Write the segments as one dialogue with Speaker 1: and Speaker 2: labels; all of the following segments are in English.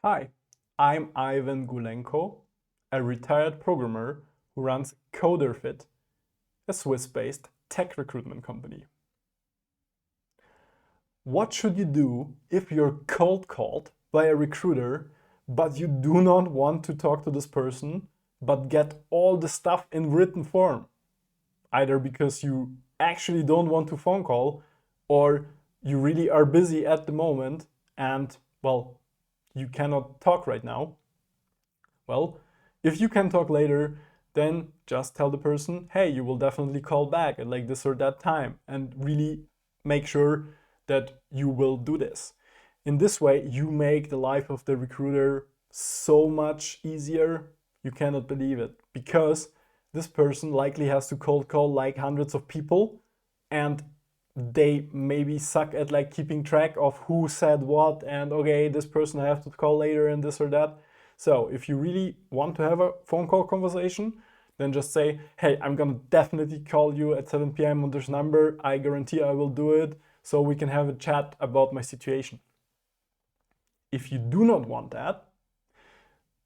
Speaker 1: Hi, I'm Ivan Gulenko, a retired programmer who runs CoderFit, a Swiss-based tech recruitment company. What should you do if you're cold called by a recruiter, but you do not want to talk to this person, but get all the stuff in written form? Either because you actually don't want to phone call, or you really are busy at the moment and, well, you cannot talk right now. Well, if you can talk later, then just tell the person, hey, you will definitely call back at like this or that time, and really make sure that you will do this. In this way, you make the life of the recruiter so much easier. You cannot believe it, because this person likely has to cold call like hundreds of people, and they maybe suck at like keeping track of who said what, and okay, this person I have to call later and this or that. So if you really want to have a phone call conversation, then just say, hey, I'm gonna definitely call you at 7 p.m. on this number. I guarantee I will do it, so we can have a chat about my situation. If you do not want that,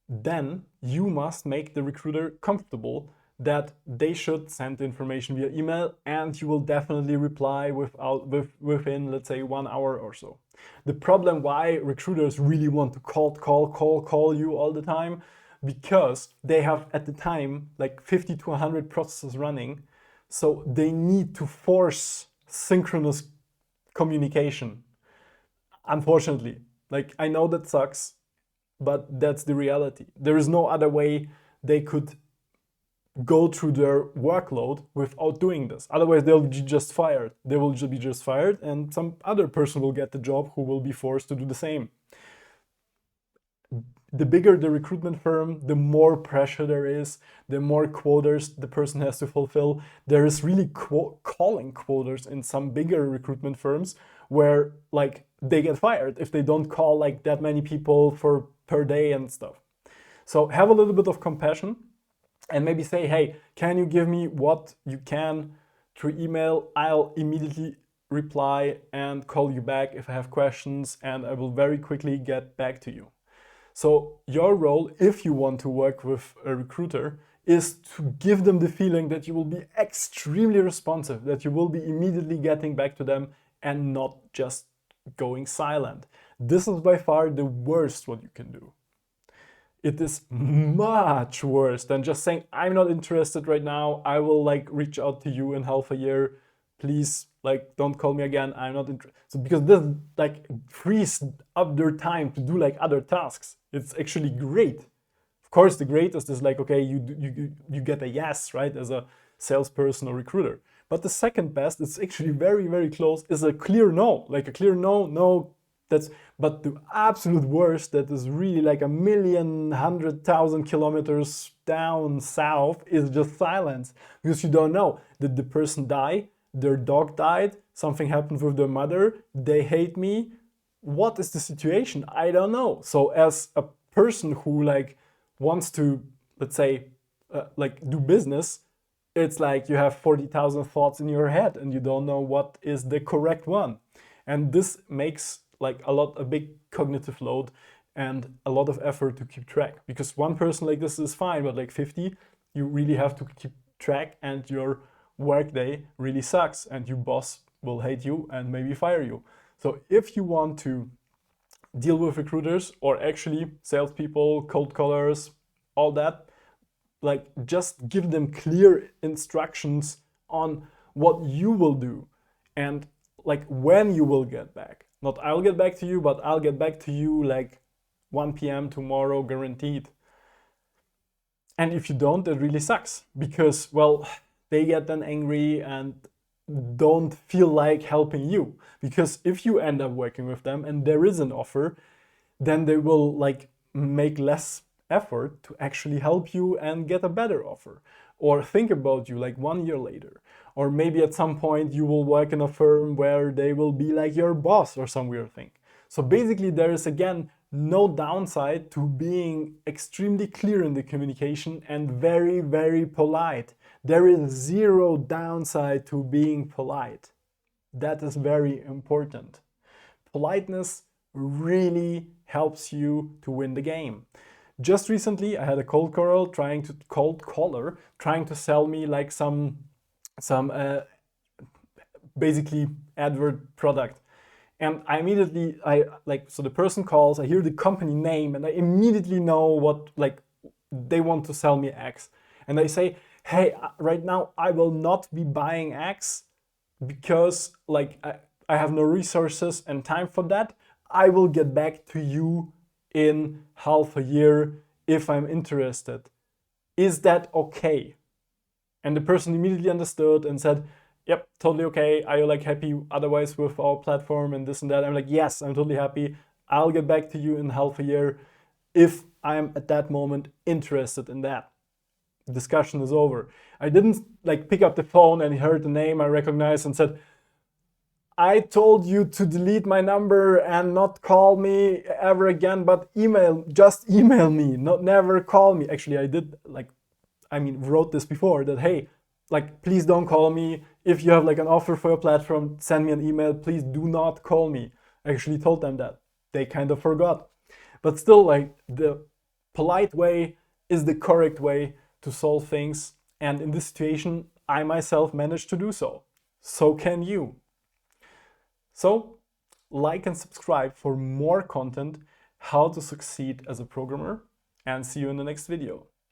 Speaker 1: then you must make the recruiter comfortable that they should send the information via email, and you will definitely reply within, let's say, 1 hour or so. The problem why recruiters really want to call you all the time, because they have at the time like 50 to 100 processes running, so they need to force synchronous communication. Unfortunately, like, I know that sucks, but that's the reality. There is no other way they could go through their workload without doing this. Otherwise, they'll be just fired. They will be just fired, and some other person will get the job who will be forced to do the same. The bigger the recruitment firm, the more pressure there is, the more quotas the person has to fulfill. There is really calling quotas in some bigger recruitment firms, where like they get fired if they don't call like that many people for per day and stuff. So have a little bit of compassion, and maybe say, hey, can you give me what you can through email? I'll immediately reply and call you back if I have questions, and I will very quickly get back to you. So your role, if you want to work with a recruiter, is to give them the feeling that you will be extremely responsive, that you will be immediately getting back to them and not just going silent. This is by far the worst what you can do. It is much worse than just saying, I'm not interested right now, I will like reach out to you in half a year, please like don't call me again, I'm not interested. So because this like frees up their time to do like other tasks. It's actually great. Of course, the greatest is like, okay, you get a yes, right, as a salesperson or recruiter. But the second best, it's actually very close, is a clear no. Like a clear no, no, that's, but the absolute worst, that is really like 1,100,000 kilometers down south, is just silence. Because you don't know, did the person die, their dog died, something happened with their mother, they hate me, what is the situation? I don't know. So as a person who like wants to, let's say, like do business, it's like you have 40,000 thoughts in your head and you don't know what is the correct one. And this makes like a big cognitive load and a lot of effort to keep track. Because one person like this is fine, but like 50, you really have to keep track, and your workday really sucks, and your boss will hate you and maybe fire you. So if you want to deal with recruiters, or actually salespeople, cold callers, all that, like just give them clear instructions on what you will do and like when you will get back. Not I'll get back to you, but I'll get back to you like 1 p.m. tomorrow, guaranteed. And if you don't, that really sucks, because, well, they get then angry and don't feel like helping you. Because if you end up working with them and there is an offer, then they will like make less effort to actually help you and get a better offer, or think about you like 1 year later. Or maybe at some point you will work in a firm where they will be like your boss or some weird thing. So basically there is again no downside to being extremely clear in the communication and very polite. There is zero downside to being polite. That is very important. Politeness really helps you to win the game. Just recently, I had a cold caller trying to sell me like some basically advert product. And so the person calls, I hear the company name, and I immediately know what, like, they want to sell me X. And they say, hey, right now I will not be buying X because like I have no resources and time for that. I will get back to you in half a year if I'm interested. Is that okay? And the person immediately understood and said, yep, totally okay. Are you like happy otherwise with our platform and this and that? I'm like, yes, I'm totally happy. I'll get back to you in half a year if I'm at that moment interested in that. The discussion is over. I didn't like pick up the phone and heard the name I recognized and said, I told you to delete my number and not call me ever again, but just email me, never call me. Actually, I did wrote this before that, hey, like, please don't call me. If you have like an offer for your platform, send me an email. Please do not call me. I actually told them that. They kind of forgot. But still, like, the polite way is the correct way to solve things. And in this situation, I myself managed to do so. So can you. So, like and subscribe for more content, how to succeed as a programmer, and see you in the next video.